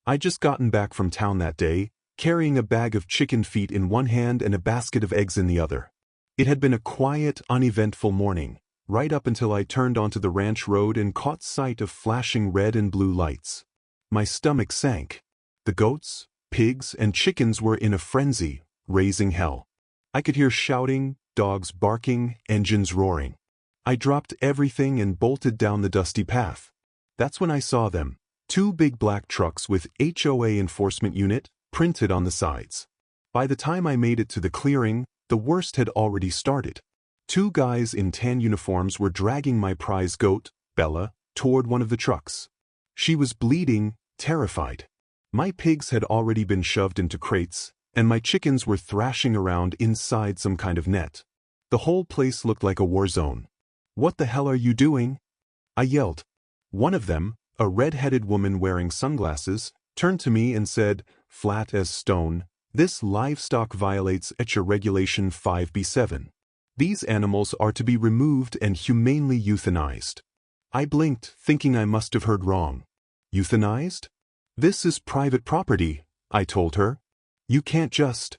I'd just gotten back from town that day, carrying a bag of chicken feet in one hand and a basket of eggs in the other. It had been a quiet, uneventful morning, right up until I turned onto the ranch road and caught sight of flashing red and blue lights. My stomach sank. The goats, pigs, and chickens were in a frenzy, raising hell. I could hear shouting, dogs barking, engines roaring. I dropped everything and bolted down the dusty path. That's when I saw them, 2 big black trucks with HOA Enforcement Unit printed on the sides. By the time I made it to the clearing, the worst had already started. 2 guys in tan uniforms were dragging my prize goat, Bella, toward one of the trucks. She was bleeding, terrified. My pigs had already been shoved into crates, and my chickens were thrashing around inside some kind of net. The whole place looked like a war zone. "What the hell are you doing?" I yelled. One of them, a red-headed woman wearing sunglasses, turned to me and said, flat as stone, "This livestock violates HOA Regulation 5B7. These animals are to be removed and humanely euthanized." I blinked, thinking I must have heard wrong. Euthanized? "This is private property," I told her. "You can't just—"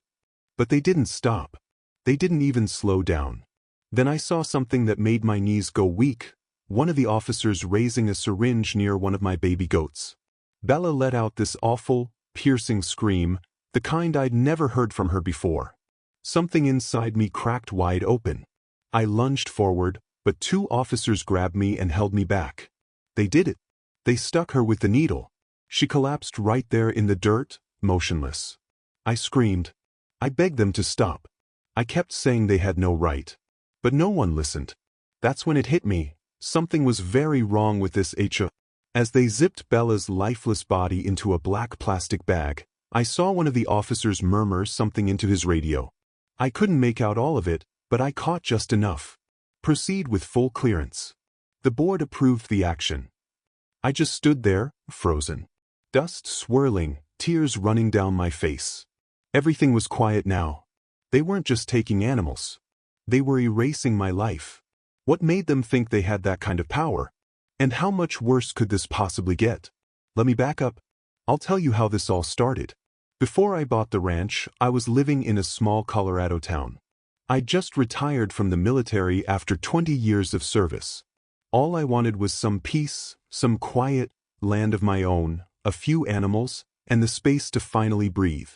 But they didn't stop. They didn't even slow down. Then I saw something that made my knees go weak, one of the officers raising a syringe near one of my baby goats. Bella let out this awful, piercing scream, the kind I'd never heard from her before. Something inside me cracked wide open. I lunged forward, but 2 officers grabbed me and held me back. They did it. They stuck her with the needle. She collapsed right there in the dirt, motionless. I screamed. I begged them to stop. I kept saying they had no right. But no one listened. That's when it hit me. Something was very wrong with this HOA. As they zipped Bella's lifeless body into a black plastic bag, I saw one of the officers murmur something into his radio. I couldn't make out all of it, but I caught just enough. "Proceed with full clearance." The board approved the action. I just stood there, frozen. Dust swirling, tears running down my face. Everything was quiet now. They weren't just taking animals. They were erasing my life. What made them think they had that kind of power? And how much worse could this possibly get? Let me back up. I'll tell you how this all started. Before I bought the ranch, I was living in a small Colorado town. I'd just retired from the military after 20 years of service. All I wanted was some peace, some quiet, land of my own, a few animals, and the space to finally breathe.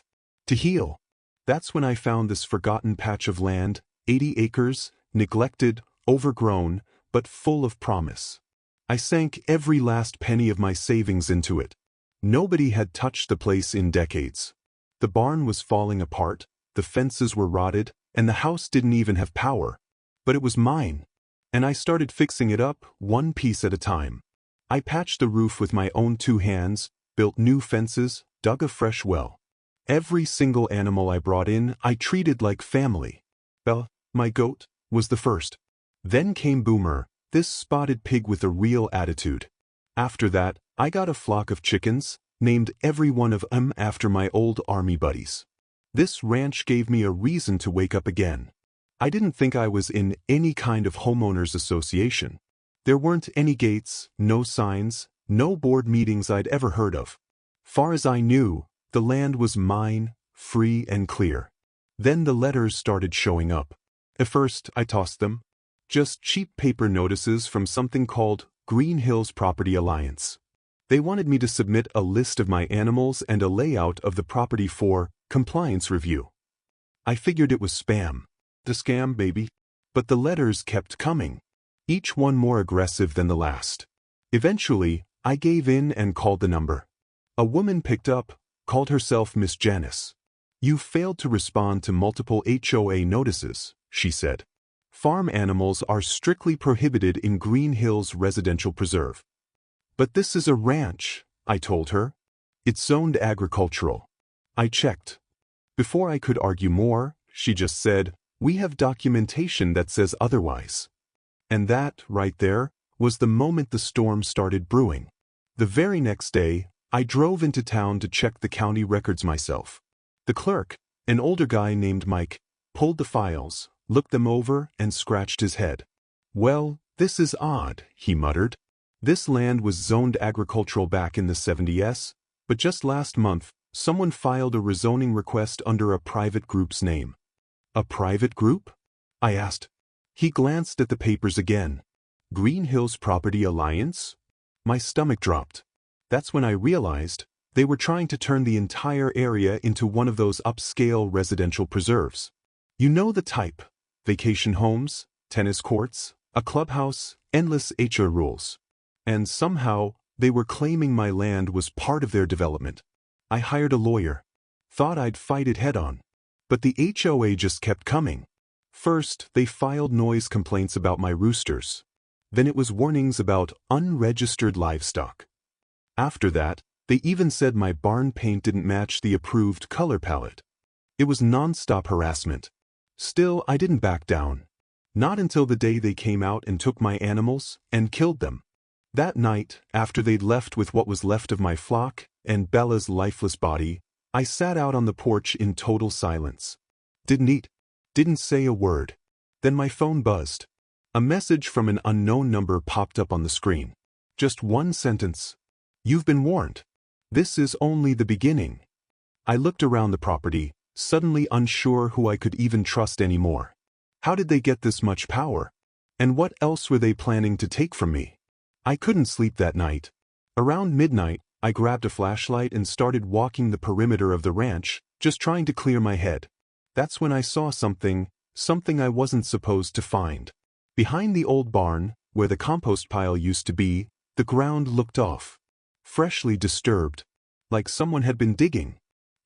To heal. That's when I found this forgotten patch of land, 80 acres, neglected, overgrown, but full of promise. I sank every last penny of my savings into it. Nobody had touched the place in decades. The barn was falling apart, the fences were rotted, and the house didn't even have power. But it was mine. And I started fixing it up, one piece at a time. I patched the roof with my own 2 hands, built new fences, dug a fresh well. Every single animal I brought in, I treated like family. Bella, my goat, was the first. Then came Boomer, this spotted pig with a real attitude. After that, I got a flock of chickens, named every one of them after my old army buddies. This ranch gave me a reason to wake up again. I didn't think I was in any kind of homeowners association. There weren't any gates, no signs, no board meetings I'd ever heard of. Far as I knew, the land was mine, free and clear. Then the letters started showing up. At first, I tossed them. Just cheap paper notices from something called Green Hills Property Alliance. They wanted me to submit a list of my animals and a layout of the property for compliance review. I figured it was spam. The scam, baby. But the letters kept coming, each one more aggressive than the last. Eventually, I gave in and called the number. A woman picked up, called herself Miss Janice. "You failed to respond to multiple HOA notices," she said. "Farm animals are strictly prohibited in Green Hills Residential Preserve." "But this is a ranch," I told her. "It's zoned agricultural." I checked. Before I could argue more, she just said, "We have documentation that says otherwise." And that, right there, was the moment the storm started brewing. The very next day, I drove into town to check the county records myself. The clerk, an older guy named Mike, pulled the files, looked them over, and scratched his head. "Well, this is odd," he muttered. "This land was zoned agricultural back in the 70s, But just last month, someone filed a rezoning request under a private group's name. A private group? I asked. He glanced at the papers again. Green Hills Property Alliance? My stomach dropped. That's when I realized they were trying to turn the entire area into one of those upscale residential preserves. You know the type: vacation homes, tennis courts, a clubhouse, endless HOA rules. And somehow, they were claiming my land was part of their development. I hired a lawyer. Thought I'd fight it head-on. But the HOA just kept coming. First, they filed noise complaints about my roosters. Then it was warnings about unregistered livestock. After that, they even said my barn paint didn't match the approved color palette. It was non-stop harassment. Still, I didn't back down. Not until the day they came out and took my animals and killed them. That night, after they'd left with what was left of my flock and Bella's lifeless body, I sat out on the porch in total silence. Didn't eat. Didn't say a word. Then my phone buzzed. A message from an unknown number popped up on the screen. Just one sentence. You've been warned. This is only the beginning. I looked around the property, suddenly unsure who I could even trust anymore. How did they get this much power? And what else were they planning to take from me? I couldn't sleep that night. Around midnight, I grabbed a flashlight and started walking the perimeter of the ranch, just trying to clear my head. That's when I saw something I wasn't supposed to find. Behind the old barn, where the compost pile used to be, the ground looked off. Freshly disturbed. Like someone had been digging.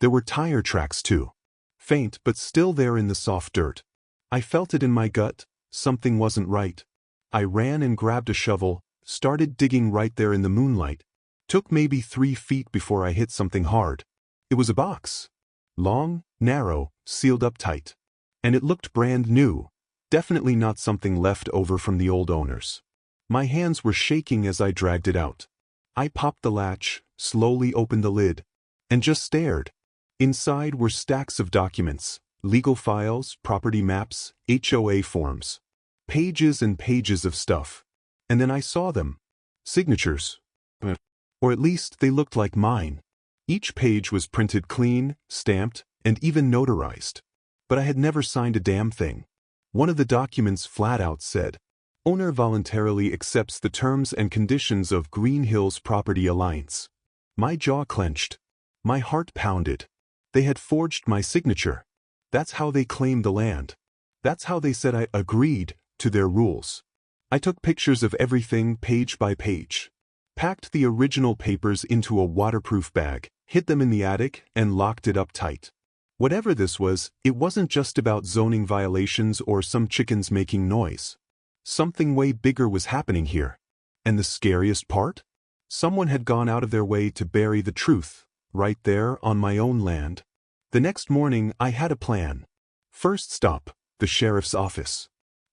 There were tire tracks too. Faint but still there in the soft dirt. I felt it in my gut, something wasn't right. I ran and grabbed a shovel, started digging right there in the moonlight. Took maybe 3 feet before I hit something hard. It was a box. Long, narrow, sealed up tight. And it looked brand new. Definitely not something left over from the old owners. My hands were shaking as I dragged it out. I popped the latch, slowly opened the lid, and just stared. Inside were stacks of documents, legal files, property maps, HOA forms. Pages and pages of stuff. And then I saw them. Signatures. Or at least they looked like mine. Each page was printed clean, stamped, and even notarized. But I had never signed a damn thing. One of the documents flat out said, "Owner voluntarily accepts the terms and conditions of Green Hills Property Alliance." My jaw clenched. My heart pounded. They had forged my signature. That's how they claimed the land. That's how they said I agreed to their rules. I took pictures of everything page by page. Packed the original papers into a waterproof bag, hid them in the attic, and locked it up tight. Whatever this was, it wasn't just about zoning violations or some chickens making noise. Something way bigger was happening here. And the scariest part? Someone had gone out of their way to bury the truth, right there on my own land. The next morning, I had a plan. First stop, the sheriff's office.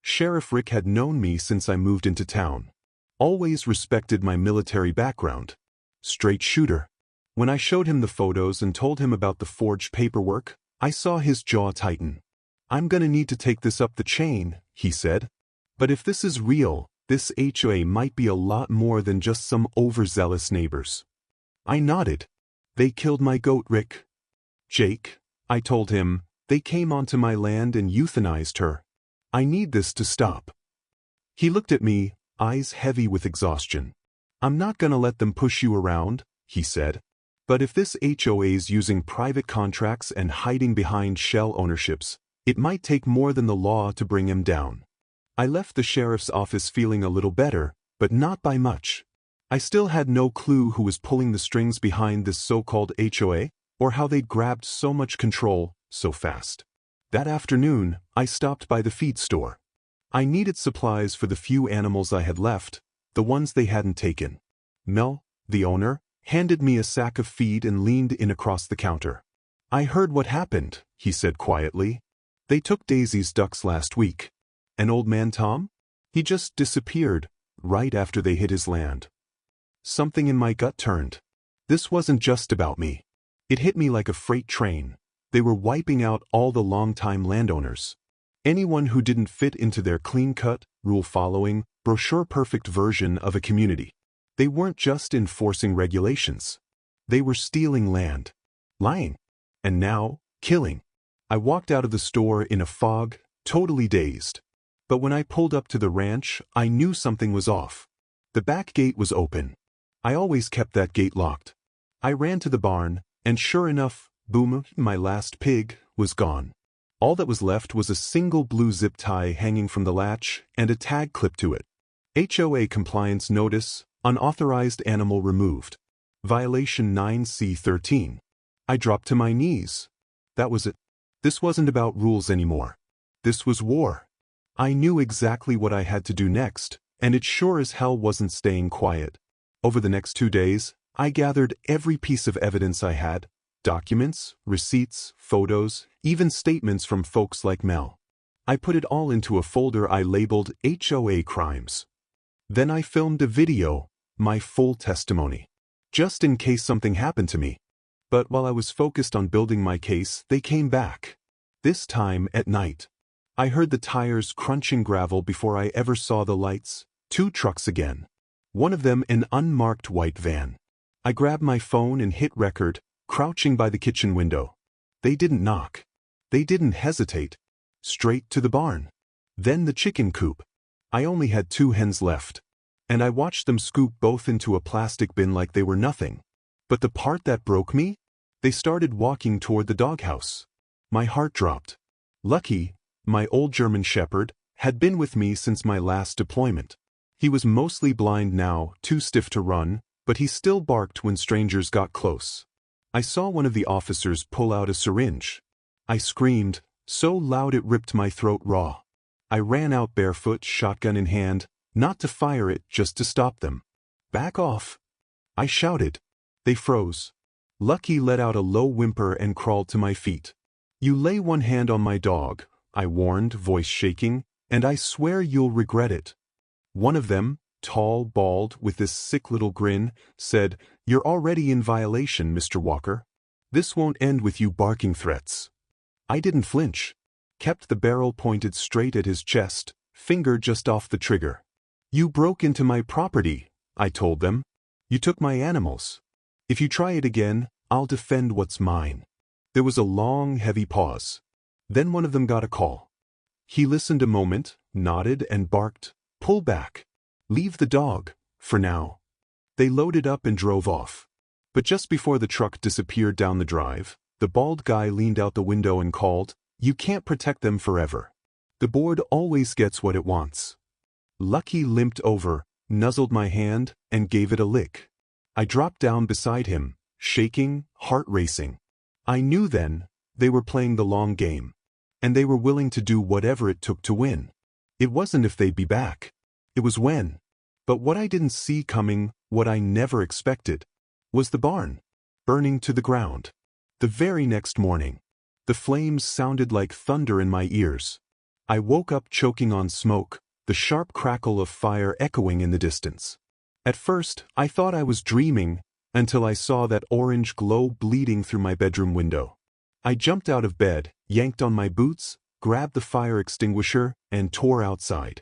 Sheriff Rick had known me since I moved into town. Always respected my military background. Straight shooter. When I showed him the photos and told him about the forged paperwork, I saw his jaw tighten. "I'm gonna need to take this up the chain," he said. "But if this is real, this HOA might be a lot more than just some overzealous neighbors." I nodded. "They killed my goat, Rick." "Jake," I told him, "they came onto my land and euthanized her. I need this to stop." He looked at me, eyes heavy with exhaustion. "I'm not gonna let them push you around," he said. "But if this HOA's using private contracts and hiding behind shell ownerships, it might take more than the law to bring him down." I left the sheriff's office feeling a little better, but not by much. I still had no clue who was pulling the strings behind this so-called HOA, or how they'd grabbed so much control so fast. That afternoon, I stopped by the feed store. I needed supplies for the few animals I had left, the ones they hadn't taken. Mel, the owner, handed me a sack of feed and leaned in across the counter. "I heard what happened," he said quietly. "They took Daisy's ducks last week. And old man Tom? He just disappeared, right after they hit his land." Something in my gut turned. This wasn't just about me. It hit me like a freight train. They were wiping out all the longtime landowners. Anyone who didn't fit into their clean-cut, rule-following, brochure-perfect version of a community. They weren't just enforcing regulations. They were stealing land, lying, and now, killing. I walked out of the store in a fog, totally dazed. But when I pulled up to the ranch, I knew something was off. The back gate was open. I always kept that gate locked. I ran to the barn, and sure enough, boom, my last pig was gone. All that was left was a single blue zip tie hanging from the latch and a tag clipped to it. HOA compliance notice, unauthorized animal removed. Violation 9C13. I dropped to my knees. That was it. This wasn't about rules anymore. This was war. I knew exactly what I had to do next, and it sure as hell wasn't staying quiet. Over the next 2 days, I gathered every piece of evidence I had, documents, receipts, photos, even statements from folks like Mel. I put it all into a folder I labeled HOA Crimes. Then I filmed a video, my full testimony, just in case something happened to me. But while I was focused on building my case, they came back. This time at night. I heard the tires crunching gravel before I ever saw the lights. 2 trucks again. One of them an unmarked white van. I grabbed my phone and hit record, crouching by the kitchen window. They didn't knock. They didn't hesitate. Straight to the barn. Then the chicken coop. I only had 2 hens left. And I watched them scoop both into a plastic bin like they were nothing. But the part that broke me? They started walking toward the doghouse. My heart dropped. Lucky, my old German Shepherd, had been with me since my last deployment. He was mostly blind now, too stiff to run, but he still barked when strangers got close. I saw one of the officers pull out a syringe. I screamed, so loud it ripped my throat raw. I ran out barefoot, shotgun in hand, not to fire it, just to stop them. Back off! I shouted. They froze. Lucky let out a low whimper and crawled to my feet. You lay one hand on my dog, I warned, voice shaking, and I swear you'll regret it. One of them, tall, bald, with this sick little grin, said, "You're already in violation, Mr. Walker. This won't end with you barking threats." I didn't flinch. Kept the barrel pointed straight at his chest, finger just off the trigger. "You broke into my property," I told them. "You took my animals. If you try it again, I'll defend what's mine." There was a long, heavy pause. Then one of them got a call. He listened a moment, nodded and barked, "Pull back. Leave the dog, for now." They loaded up and drove off. But just before the truck disappeared down the drive, the bald guy leaned out the window and called, "You can't protect them forever. The board always gets what it wants." Lucky limped over, nuzzled my hand, and gave it a lick. I dropped down beside him, shaking, heart racing. I knew then, they were playing the long game. And they were willing to do whatever it took to win. It wasn't if they'd be back. It was when. But what I didn't see coming, what I never expected, was the barn, burning to the ground. The very next morning, the flames sounded like thunder in my ears. I woke up choking on smoke, the sharp crackle of fire echoing in the distance. At first, I thought I was dreaming, until I saw that orange glow bleeding through my bedroom window. I jumped out of bed, yanked on my boots, grabbed the fire extinguisher, and tore outside.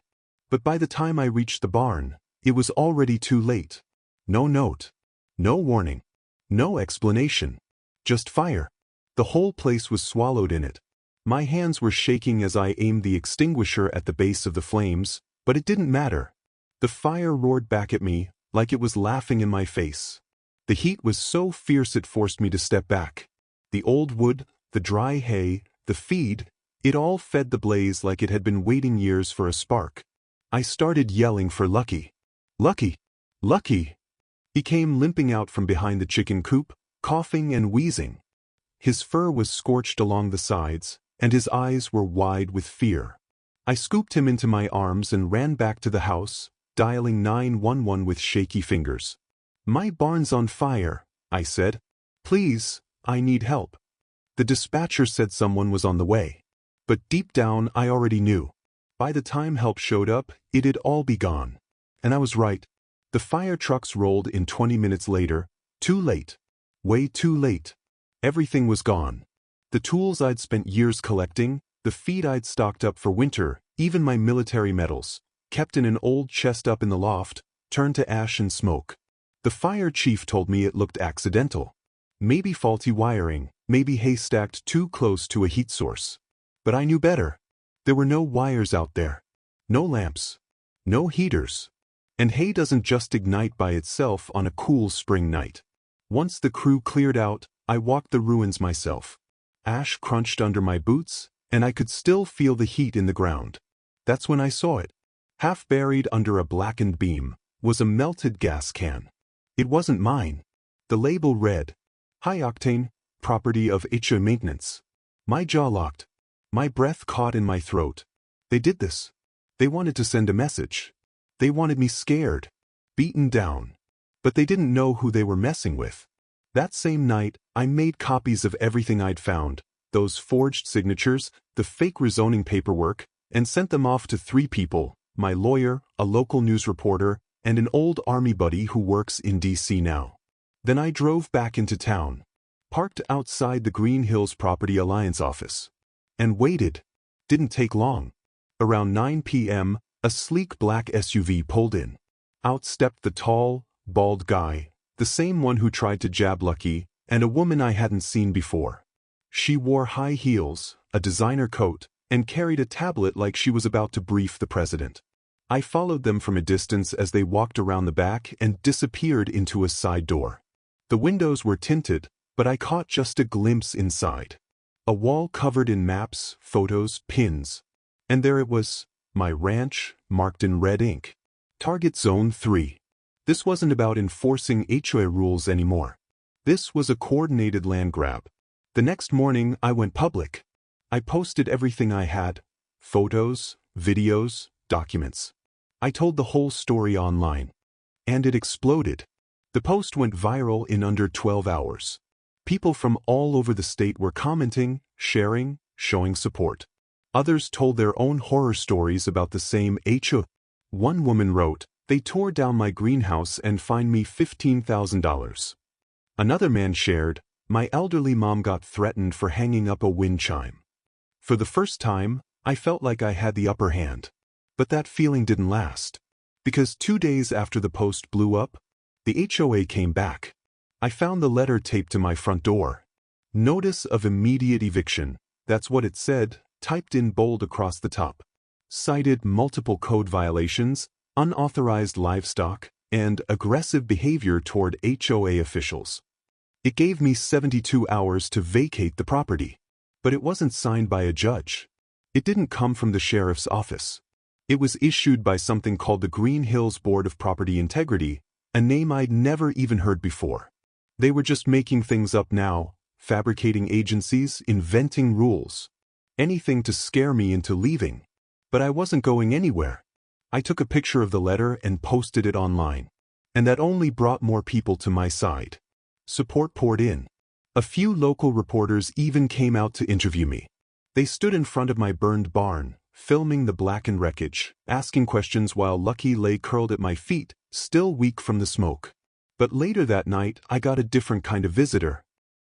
But by the time I reached the barn, it was already too late. No note. No warning. No explanation. Just fire. The whole place was swallowed in it. My hands were shaking as I aimed the extinguisher at the base of the flames, but it didn't matter. The fire roared back at me, like it was laughing in my face. The heat was so fierce it forced me to step back. The old wood, the dry hay, the feed, it all fed the blaze like it had been waiting years for a spark. I started yelling for Lucky. "Lucky! Lucky!" He came limping out from behind the chicken coop, coughing and wheezing. His fur was scorched along the sides, and his eyes were wide with fear. I scooped him into my arms and ran back to the house, dialing 911 with shaky fingers. "My barn's on fire," I said. "Please, I need help." The dispatcher said someone was on the way. But deep down I already knew. By the time help showed up, it'd all be gone. And I was right. The fire trucks rolled in 20 minutes later. Too late. Way too late. Everything was gone. The tools I'd spent years collecting, the feed I'd stocked up for winter, even my military medals, kept in an old chest up in the loft, turned to ash and smoke. The fire chief told me it looked accidental. Maybe faulty wiring, maybe hay stacked too close to a heat source. But I knew better. There were no wires out there. No lamps. No heaters. And hay doesn't just ignite by itself on a cool spring night. Once the crew cleared out, I walked the ruins myself. Ash crunched under my boots, and I could still feel the heat in the ground. That's when I saw it. Half buried under a blackened beam was a melted gas can. It wasn't mine. The label read, "High octane, property of HOA maintenance." My jaw locked. My breath caught in my throat. They did this. They wanted to send a message. They wanted me scared, beaten down. But they didn't know who they were messing with. That same night, I made copies of everything I'd found, those forged signatures, the fake rezoning paperwork, and sent them off to 3 people, my lawyer, a local news reporter, and an old army buddy who works in DC now. Then I drove back into town, parked outside the Green Hills Property Alliance office, and waited. Didn't take long. Around 9 p.m., a sleek black SUV pulled in. Out stepped the tall, bald guy, the same one who tried to jab Lucky, and a woman I hadn't seen before. She wore high heels, a designer coat, and carried a tablet like she was about to brief the president. I followed them from a distance as they walked around the back and disappeared into a side door. The windows were tinted, but I caught just a glimpse inside. A wall covered in maps, photos, pins. And there it was, my ranch, marked in red ink. Target Zone 3. This wasn't about enforcing HOA rules anymore. This was a coordinated land grab. The next morning, I went public. I posted everything I had. Photos, videos, documents. I told the whole story online. And it exploded. The post went viral in under 12 hours. People from all over the state were commenting, sharing, showing support. Others told their own horror stories about the same HOA. One woman wrote, "They tore down my greenhouse and fined me $15,000. Another man shared, "My elderly mom got threatened for hanging up a wind chime." For the first time, I felt like I had the upper hand. But that feeling didn't last. Because 2 days after the post blew up, the HOA came back. I found the letter taped to my front door. Notice of immediate eviction, that's what it said, typed in bold across the top. Cited multiple code violations, unauthorized livestock, and aggressive behavior toward HOA officials. It gave me 72 hours to vacate the property. But it wasn't signed by a judge. It didn't come from the sheriff's office. It was issued by something called the Green Hills Board of Property Integrity, a name I'd never even heard before. They were just making things up now, fabricating agencies, inventing rules. Anything to scare me into leaving. But I wasn't going anywhere. I took a picture of the letter and posted it online. And that only brought more people to my side. Support poured in. A few local reporters even came out to interview me. They stood in front of my burned barn, filming the blackened wreckage, asking questions while Lucky lay curled at my feet, still weak from the smoke. But later that night, I got a different kind of visitor.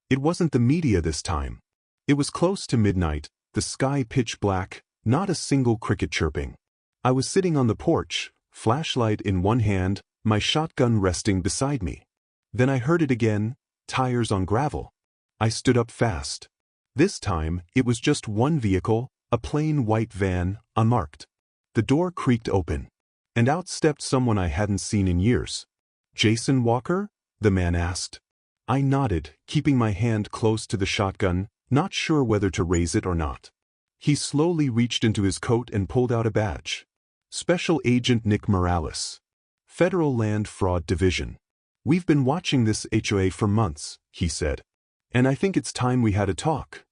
It wasn't the media this time. It was close to midnight, the sky pitch black, not a single cricket chirping. I was sitting on the porch, flashlight in one hand, my shotgun resting beside me. Then I heard it again, tires on gravel. I stood up fast. This time, it was just one vehicle, a plain white van, unmarked. The door creaked open. And out stepped someone I hadn't seen in years. "Jason Walker?" the man asked. I nodded, keeping my hand close to the shotgun, not sure whether to raise it or not. He slowly reached into his coat and pulled out a badge. Special Agent Nick Morales. Federal Land Fraud Division. "We've been watching this HOA for months," he said. "And I think it's time we had a talk."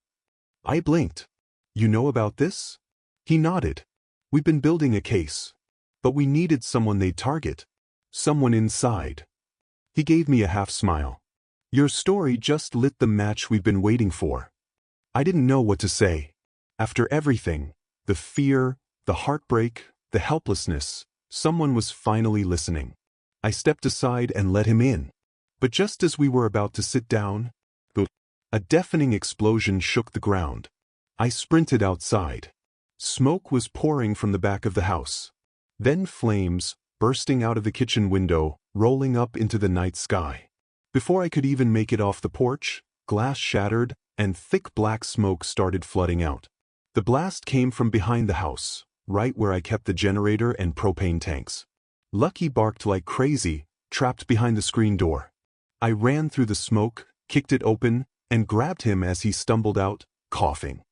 I blinked. "You know about this?" He nodded. "We've been building a case. But we needed someone they'd target. Someone inside." He gave me a half smile. "Your story just lit the match we've been waiting for." I didn't know what to say. After everything, the fear, the heartbreak, the helplessness, someone was finally listening. I stepped aside and let him in. But just as we were about to sit down, a deafening explosion shook the ground. I sprinted outside. Smoke was pouring from the back of the house. Then flames, bursting out of the kitchen window, rolling up into the night sky. Before I could even make it off the porch, glass shattered, and thick black smoke started flooding out. The blast came from behind the house, right where I kept the generator and propane tanks. Lucky barked like crazy, trapped behind the screen door. I ran through the smoke, kicked it open, and grabbed him as he stumbled out, coughing.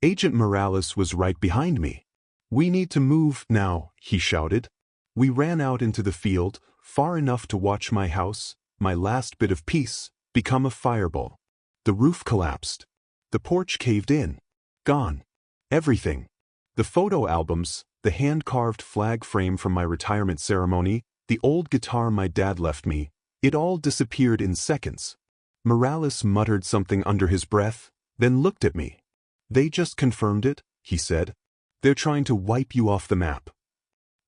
Agent Morales was right behind me. "We need to move now," he shouted. We ran out into the field, far enough to watch my house, my last bit of peace, become a fireball. The roof collapsed. The porch caved in. Gone. Everything. The photo albums, the hand-carved flag frame from my retirement ceremony, the old guitar my dad left me, it all disappeared in seconds. Morales muttered something under his breath, then looked at me. "They just confirmed it," he said. "They're trying to wipe you off the map."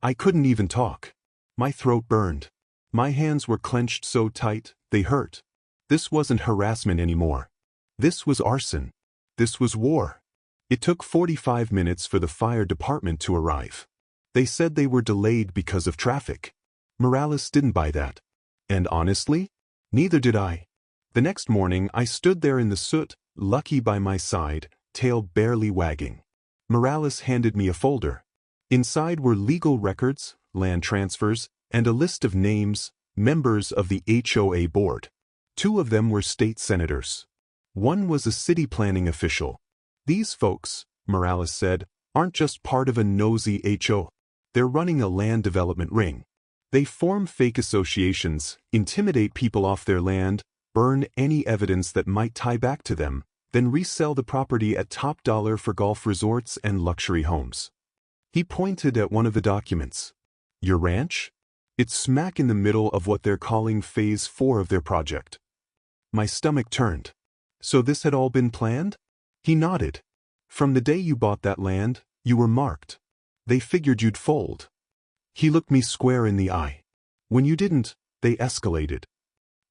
I couldn't even talk. My throat burned. My hands were clenched so tight, they hurt. This wasn't harassment anymore. This was arson. This was war. It took 45 minutes for the fire department to arrive. They said they were delayed because of traffic. Morales didn't buy that. And honestly, neither did I. The next morning, I stood there in the soot, Lucky by my side, tail barely wagging. Morales handed me a folder. Inside were legal records, land transfers, and a list of names, members of the HOA board. 2 of them were state senators. 1 was a city planning official. "These folks," Morales said, "aren't just part of a nosy HO. They're running a land development ring. They form fake associations, intimidate people off their land, burn any evidence that might tie back to them, then resell the property at top dollar for golf resorts and luxury homes." He pointed at one of the documents. "Your ranch? It's smack in the middle of what they're calling Phase 4 of their project." My stomach turned. "So this had all been planned?" He nodded. "From the day you bought that land, you were marked. They figured you'd fold." He looked me square in the eye. "When you didn't, they escalated."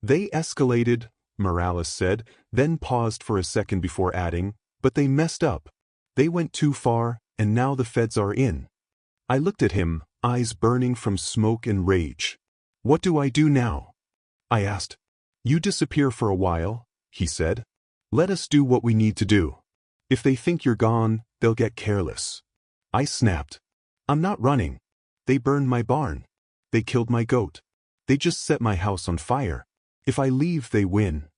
"They escalated," Morales said, then paused for a second before adding, "but they messed up. They went too far, and now the feds are in." I looked at him, eyes burning from smoke and rage. "What do I do now?" I asked. "You disappear for a while," he said. "Let us do what we need to do. If they think you're gone, they'll get careless." I snapped. "I'm not running. They burned my barn. They killed my goat. They just set my house on fire. If I leave, they win."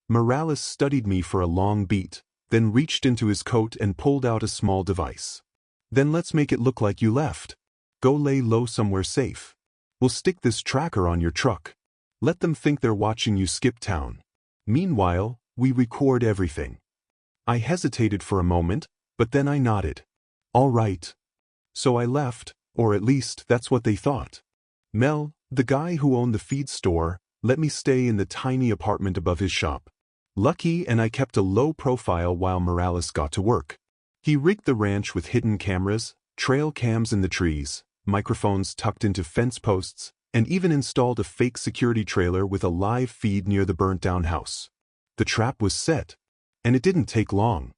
Morales studied me for a long beat, then reached into his coat and pulled out a small device. "Then let's make it look like you left. Go lay low somewhere safe. We'll stick this tracker on your truck. Let them think they're watching you skip town. Meanwhile, we record everything." I hesitated for a moment, but then I nodded. "All right." So I left, or at least that's what they thought. Mel, the guy who owned the feed store, let me stay in the tiny apartment above his shop. Lucky and I kept a low profile while Morales got to work. He rigged the ranch with hidden cameras, trail cams in the trees, microphones tucked into fence posts, and even installed a fake security trailer with a live feed near the burnt-down house. The trap was set, and it didn't take long.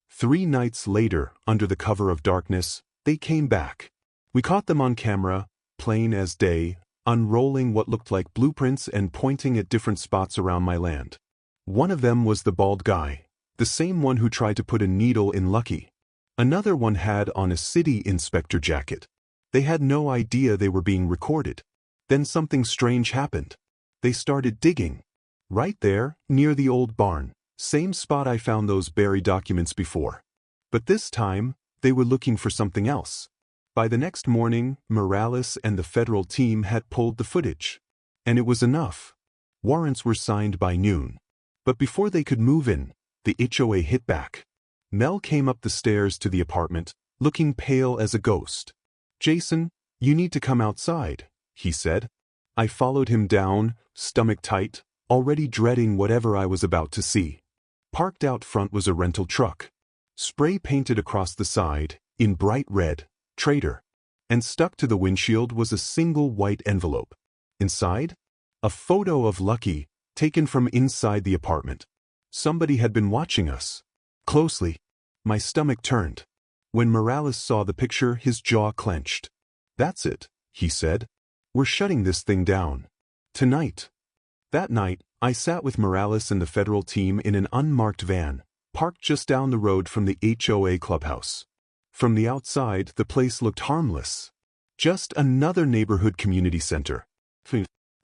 3 nights later, under the cover of darkness, they came back. We caught them on camera, plain as day, unrolling what looked like blueprints and pointing at different spots around my land. One of them was the bald guy, the same one who tried to put a needle in Lucky. Another one had on a city inspector jacket. They had no idea they were being recorded. Then something strange happened. They started digging. Right there, near the old barn, same spot I found those buried documents before. But this time, they were looking for something else. By the next morning, Morales and the federal team had pulled the footage. And it was enough. Warrants were signed by noon. But before they could move in, the HOA hit back. Mel came up the stairs to the apartment, looking pale as a ghost. "Jason, you need to come outside," he said. I followed him down, stomach tight, already dreading whatever I was about to see. Parked out front was a rental truck. Spray painted across the side, in bright red, "Trader." And stuck to the windshield was a single white envelope. Inside, a photo of Lucky, taken from inside the apartment. Somebody had been watching us. Closely. My stomach turned. When Morales saw the picture, his jaw clenched. "That's it," he said. "We're shutting this thing down. Tonight. That night, I sat with Morales and the federal team in an unmarked van, parked just down the road from the HOA clubhouse. From the outside, the place looked harmless. Just another neighborhood community center.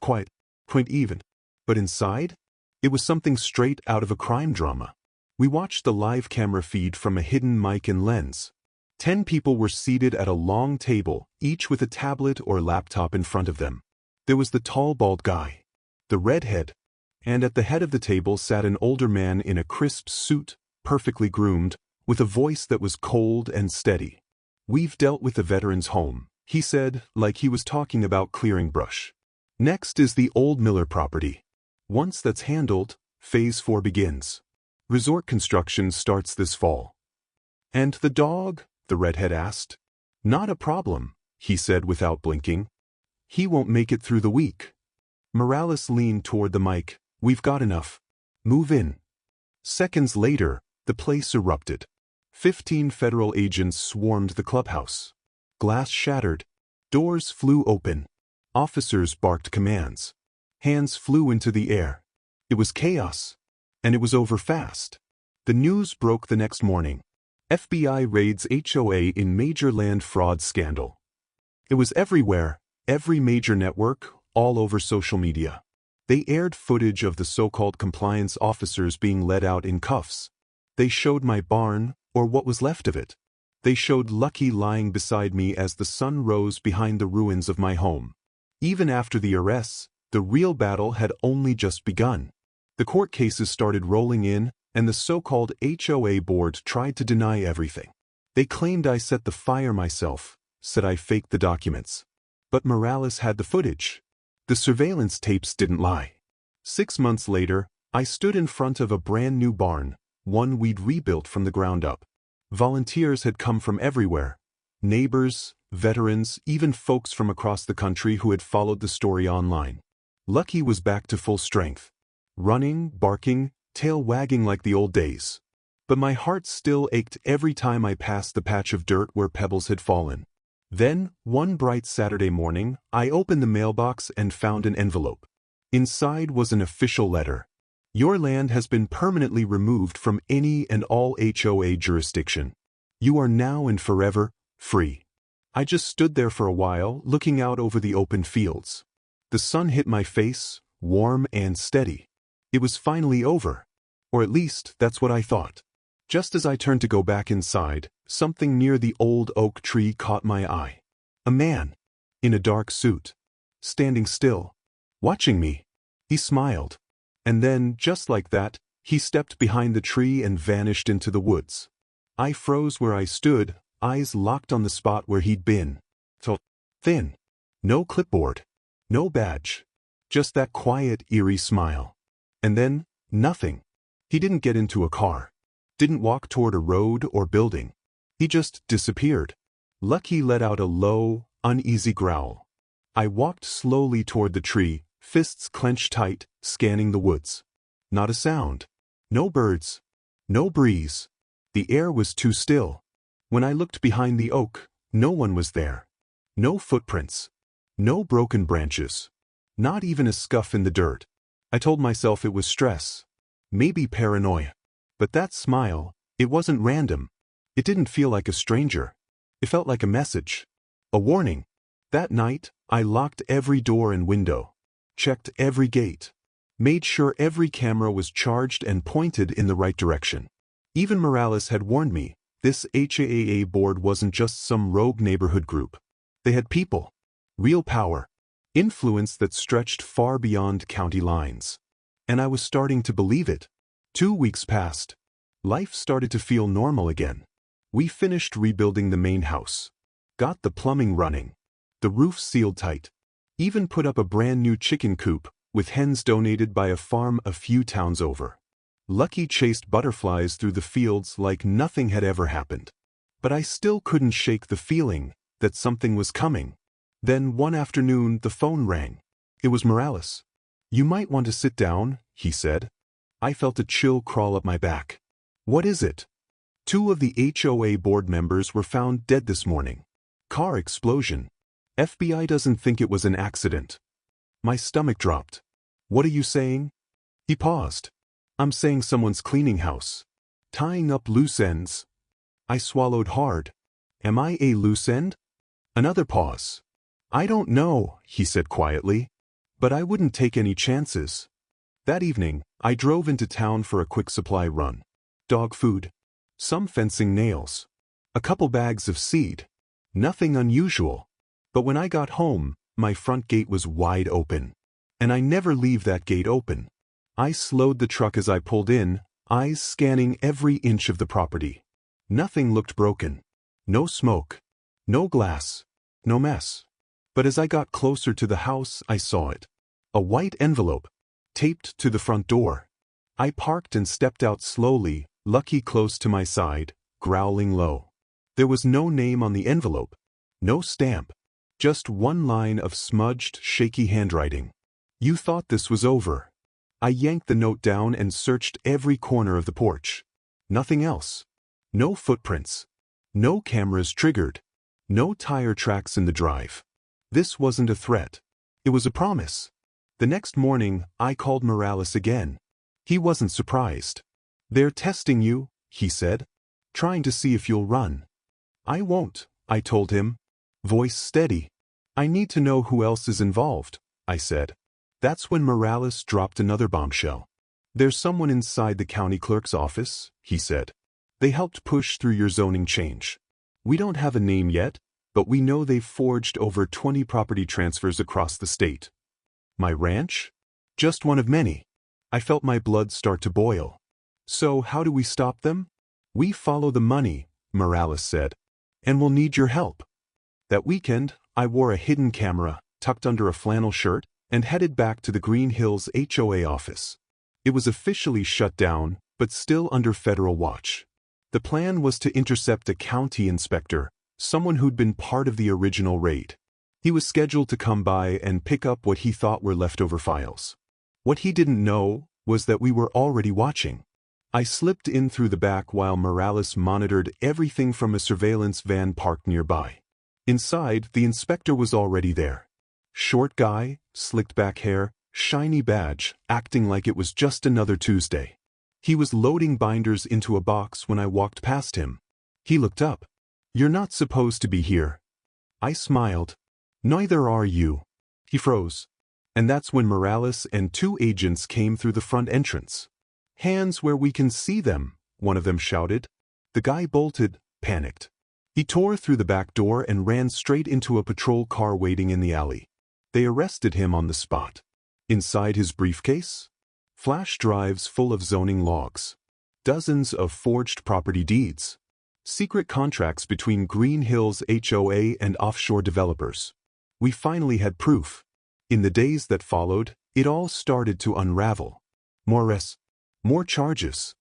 Quiet, quaint even. But inside, it was something straight out of a crime drama. We watched the live camera feed from a hidden mic and lens. 10 people were seated at a long table, each with a tablet or laptop in front of them. There was the tall bald guy, the redhead, and at the head of the table sat an older man in a crisp suit, perfectly groomed, with a voice that was cold and steady. "We've dealt with the veterans' home," he said, like he was talking about clearing brush. "Next is the old Miller property. Once that's handled, Phase 4 begins. Resort construction starts this fall." "And the dog?" the redhead asked. "Not a problem," he said without blinking. "He won't make it through the week." Morales leaned toward the mic. "We've got enough. Move in." Seconds later, the place erupted. 15 federal agents swarmed the clubhouse. Glass shattered. Doors flew open. Officers barked commands. Hands flew into the air. It was chaos. And it was over fast. The news broke the next morning. FBI raids HOA in major land fraud scandal. It was everywhere, every major network, all over social media. They aired footage of the so-called compliance officers being led out in cuffs. They showed my barn, or what was left of it. They showed Lucky lying beside me as the sun rose behind the ruins of my home. Even after the arrests, the real battle had only just begun. The court cases started rolling in, and the so-called HOA board tried to deny everything. They claimed I set the fire myself, said I faked the documents. But Morales had the footage. The surveillance tapes didn't lie. 6 months later, I stood in front of a brand new barn, one we'd rebuilt from the ground up. Volunteers had come from everywhere. Neighbors, veterans, even folks from across the country who had followed the story online. Lucky was back to full strength. Running, barking, tail wagging like the old days. But my heart still ached every time I passed the patch of dirt where pebbles had fallen. Then, one bright Saturday morning, I opened the mailbox and found an envelope. Inside was an official letter. "Your land has been permanently removed from any and all HOA jurisdiction. You are now and forever free." I just stood there for a while, looking out over the open fields. The sun hit my face, warm and steady. It was finally over. Or at least, that's what I thought. Just as I turned to go back inside, something near the old oak tree caught my eye. A man, in a dark suit, standing still, watching me. He smiled. And then, just like that, he stepped behind the tree and vanished into the woods. I froze where I stood, eyes locked on the spot where he'd been. So thin. No clipboard. No badge. Just that quiet, eerie smile. And then, nothing. He didn't get into a car. Didn't walk toward a road or building. He just disappeared. Lucky let out a low, uneasy growl. I walked slowly toward the tree, fists clenched tight, scanning the woods. Not a sound. No birds. No breeze. The air was too still. When I looked behind the oak, no one was there. No footprints. No broken branches. Not even a scuff in the dirt. I told myself it was stress. Maybe paranoia. But that smile, it wasn't random. It didn't feel like a stranger. It felt like a message. A warning. That night, I locked every door and window. Checked every gate. Made sure every camera was charged and pointed in the right direction. Even Morales had warned me, this HOA board wasn't just some rogue neighborhood group. They had people. Real power. Influence that stretched far beyond county lines. And I was starting to believe it. 2 weeks passed. Life started to feel normal again. We finished rebuilding the main house. Got the plumbing running. The roof sealed tight. Even put up a brand new chicken coop, with hens donated by a farm a few towns over. Lucky chased butterflies through the fields like nothing had ever happened. But I still couldn't shake the feeling that something was coming. Then one afternoon the phone rang. It was Morales. "You might want to sit down," he said. I felt a chill crawl up my back. "What is it?" 2 of the HOA board members were found dead this morning. Car explosion. FBI doesn't think it was an accident. My stomach dropped. What are you saying? He paused. I'm saying someone's cleaning house. Tying up loose ends. I swallowed hard. Am I a loose end? Another pause. I don't know, he said quietly. But I wouldn't take any chances. That evening, I drove into town for a quick supply run. Dog food. Some fencing nails. A couple bags of seed. Nothing unusual. But when I got home, my front gate was wide open. And I never leave that gate open. I slowed the truck as I pulled in, eyes scanning every inch of the property. Nothing looked broken. No smoke. No glass. No mess. But as I got closer to the house, I saw it. A white envelope, taped to the front door. I parked and stepped out slowly, Lucky close to my side, growling low. There was no name on the envelope. No stamp. Just one line of smudged, shaky handwriting. You thought this was over. I yanked the note down and searched every corner of the porch. Nothing else. No footprints. No cameras triggered. No tire tracks in the drive. This wasn't a threat. It was a promise. The next morning, I called Morales again. He wasn't surprised. They're testing you, he said. Trying to see if you'll run. I won't, I told him. Voice steady. I need to know who else is involved, I said. That's when Morales dropped another bombshell. There's someone inside the county clerk's office, he said. They helped push through your zoning change. We don't have a name yet, but we know they've forged over 20 property transfers across the state. My ranch? Just one of many. I felt my blood start to boil. So how do we stop them? We follow the money, Morales said. And we'll need your help. That weekend, I wore a hidden camera, tucked under a flannel shirt, and headed back to the Green Hills HOA office. It was officially shut down, but still under federal watch. The plan was to intercept a county inspector, someone who'd been part of the original raid. He was scheduled to come by and pick up what he thought were leftover files. What he didn't know was that we were already watching. I slipped in through the back while Morales monitored everything from a surveillance van parked nearby. Inside, the inspector was already there. Short guy, slicked back hair, shiny badge, acting like it was just another Tuesday. He was loading binders into a box when I walked past him. He looked up. You're not supposed to be here. I smiled. Neither are you. He froze. And that's when Morales and 2 agents came through the front entrance. Hands where we can see them, one of them shouted. The guy bolted, panicked. He tore through the back door and ran straight into a patrol car waiting in the alley. They arrested him on the spot. Inside his briefcase? Flash drives full of zoning logs. Dozens of forged property deeds. Secret contracts between Green Hills HOA and offshore developers. We finally had proof. In the days that followed, it all started to unravel. More charges.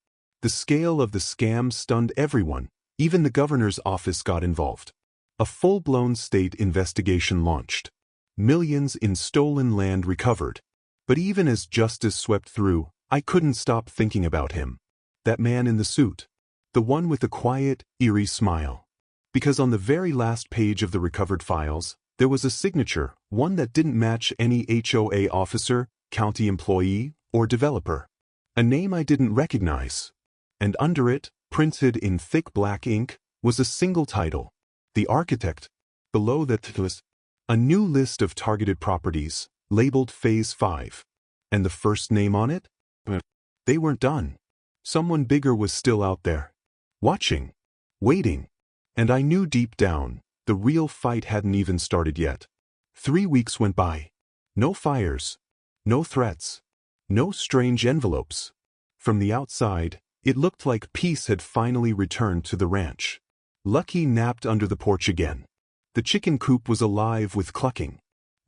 The scale of the scam stunned everyone. Even the governor's office got involved. A full-blown state investigation launched. Millions in stolen land recovered. But even as justice swept through, I couldn't stop thinking about him. That man in the suit. The one with the quiet, eerie smile. Because on the very last page of the recovered files, there was a signature, one that didn't match any HOA officer, county employee, or developer. A name I didn't recognize. And under it, printed in thick black ink, was a single title. The Architect. Below that was a new list of targeted properties, labeled Phase 5. And the first name on it? They weren't done. Someone bigger was still out there. Watching. Waiting. And I knew deep down, the real fight hadn't even started yet. 3 weeks went by. No fires. No threats. No strange envelopes. From the outside, it looked like peace had finally returned to the ranch. Lucky napped under the porch again. The chicken coop was alive with clucking.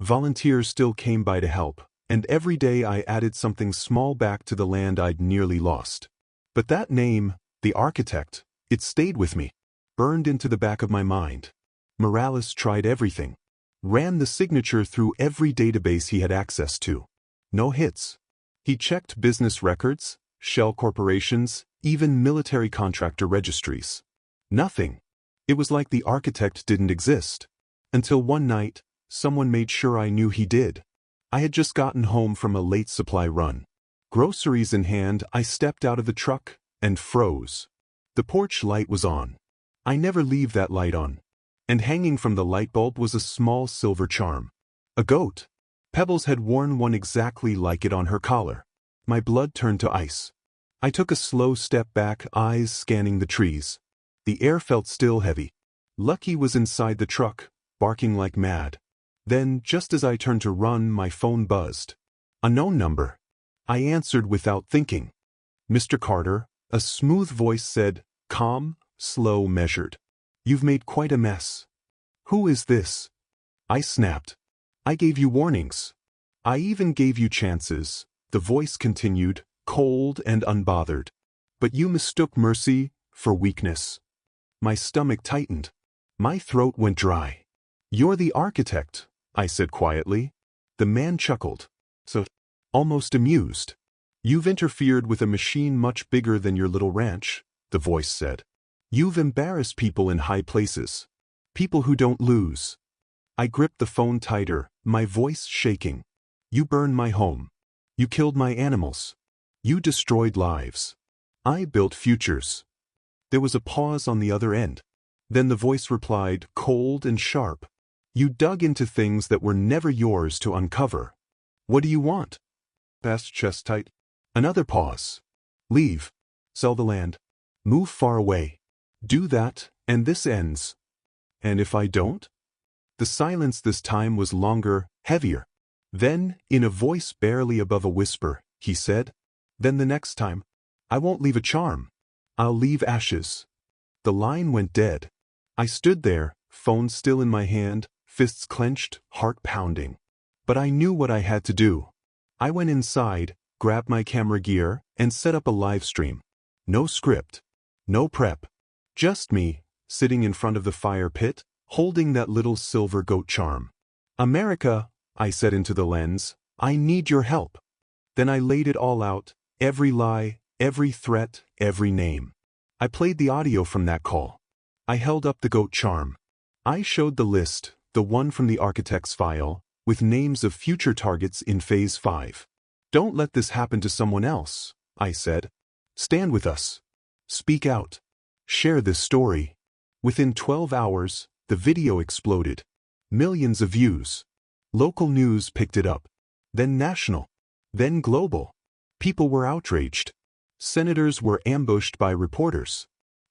Volunteers still came by to help, and every day I added something small back to the land I'd nearly lost. But that name, the Architect, it stayed with me, burned into the back of my mind. Morales tried everything. Ran the signature through every database he had access to. No hits. He checked business records, shell corporations, even military contractor registries. Nothing. It was like the Architect didn't exist. Until one night, someone made sure I knew he did. I had just gotten home from a late supply run. Groceries in hand, I stepped out of the truck and froze. The porch light was on. I never leave that light on. And hanging from the light bulb was a small silver charm. A goat. Pebbles had worn one exactly like it on her collar. My blood turned to ice. I took a slow step back, eyes scanning the trees. The air felt still heavy. Lucky was inside the truck, barking like mad. Then, just as I turned to run, my phone buzzed. A known number. I answered without thinking. Mr. Carter, a smooth voice said, calm, slow, measured. You've made quite a mess. Who is this? I snapped. I gave you warnings. I even gave you chances. The voice continued, cold and unbothered. But you mistook mercy for weakness. My stomach tightened. My throat went dry. You're the architect, I said quietly. The man chuckled. So, almost amused. You've interfered with a machine much bigger than your little ranch, the voice said. You've embarrassed people in high places. People who don't lose. I gripped the phone tighter, my voice shaking. You burned my home. You killed my animals. You destroyed lives. I built futures. There was a pause on the other end. Then the voice replied, cold and sharp. You dug into things that were never yours to uncover. What do you want? Asked chest tight. Another pause. Leave. Sell the land. Move far away. Do that, and this ends. And if I don't? The silence this time was longer, heavier. Then, in a voice barely above a whisper, he said, then the next time, I won't leave a charm. I'll leave ashes. The line went dead. I stood there, phone still in my hand, fists clenched, heart pounding. But I knew what I had to do. I went inside, grabbed my camera gear, and set up a live stream. No script. No prep. Just me, sitting in front of the fire pit, holding that little silver goat charm. America, I said into the lens, I need your help. Then I laid it all out, every lie, every threat, every name. I played the audio from that call. I held up the goat charm. I showed the list, the one from the architect's file, with names of future targets in Phase 5. Don't let this happen to someone else, I said. Stand with us. Speak out. Share this story. Within 12 hours, the video exploded. Millions of views. Local news picked it up. Then national. Then global. People were outraged. Senators were ambushed by reporters.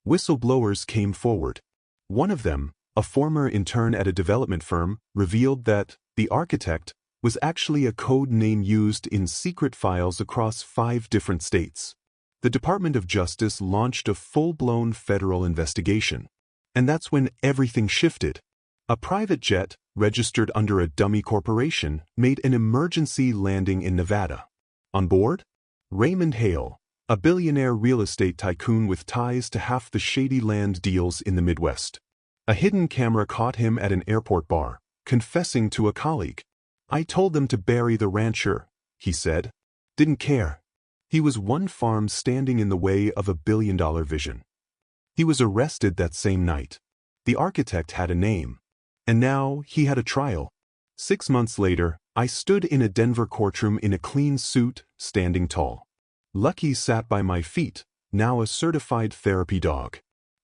Whistleblowers came forward. One of them, a former intern at a development firm, revealed that the architect was actually a code name used in secret files across 5 different states. The Department of Justice launched a full-blown federal investigation. And that's when everything shifted. A private jet, registered under a dummy corporation, made an emergency landing in Nevada. On board? Raymond Hale, a billionaire real estate tycoon with ties to half the shady land deals in the Midwest. A hidden camera caught him at an airport bar, confessing to a colleague. I told them to bury the rancher, he said. Didn't care. He was one farm standing in the way of a billion-dollar vision. He was arrested that same night. The architect had a name. And now he had a trial. 6 months later, I stood in a Denver courtroom in a clean suit, standing tall. Lucky sat by my feet, now a certified therapy dog.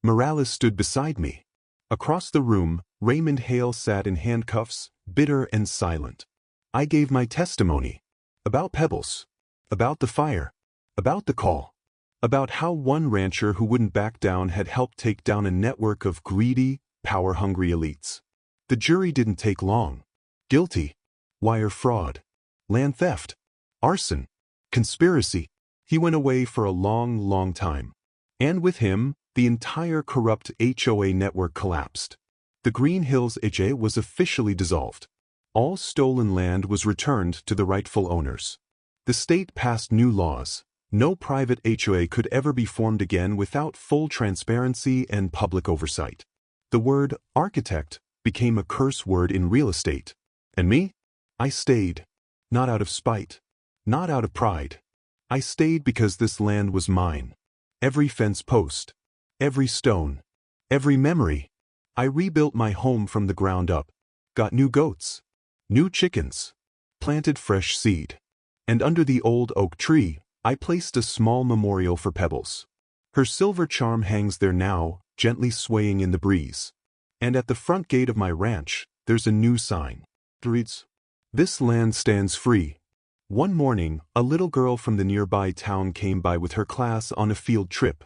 Morales stood beside me. Across the room, Raymond Hale sat in handcuffs, bitter and silent. I gave my testimony. About Pebbles. About the fire. About the call. About how one rancher who wouldn't back down had helped take down a network of greedy, power-hungry elites. The jury didn't take long. Guilty. Wire fraud. Land theft. Arson. Conspiracy. He went away for a long, long time. And with him, the entire corrupt HOA network collapsed. The Green Hills HOA was officially dissolved. All stolen land was returned to the rightful owners. The state passed new laws. No private HOA could ever be formed again without full transparency and public oversight. The word architect became a curse word in real estate. And me? I stayed. Not out of spite. Not out of pride. I stayed because this land was mine. Every fence post. Every stone. Every memory. I rebuilt my home from the ground up. Got new goats. New chickens. planted fresh seed. And under the old oak tree, I placed a small memorial for Pebbles. Her silver charm hangs there now, gently swaying in the breeze. And at the front gate of my ranch, there's a new sign. It reads, "This land stands free." One morning, a little girl from the nearby town came by with her class on a field trip.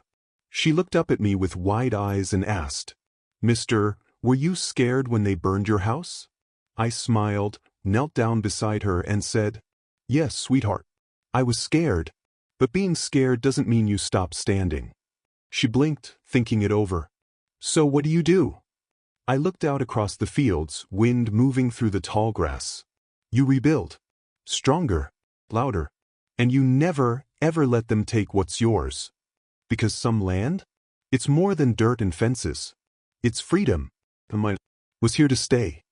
She looked up at me with wide eyes and asked, "Mister, were you scared when they burned your house?" I smiled, knelt down beside her and said, "Yes, sweetheart. I was scared. But being scared doesn't mean you stop standing." She blinked, thinking it over. "So what do you do?" I looked out across the fields, wind moving through the tall grass. "You rebuild. Stronger, louder. And you never, ever let them take what's yours. Because some land? It's more than dirt and fences. It's freedom. And mine was here to stay."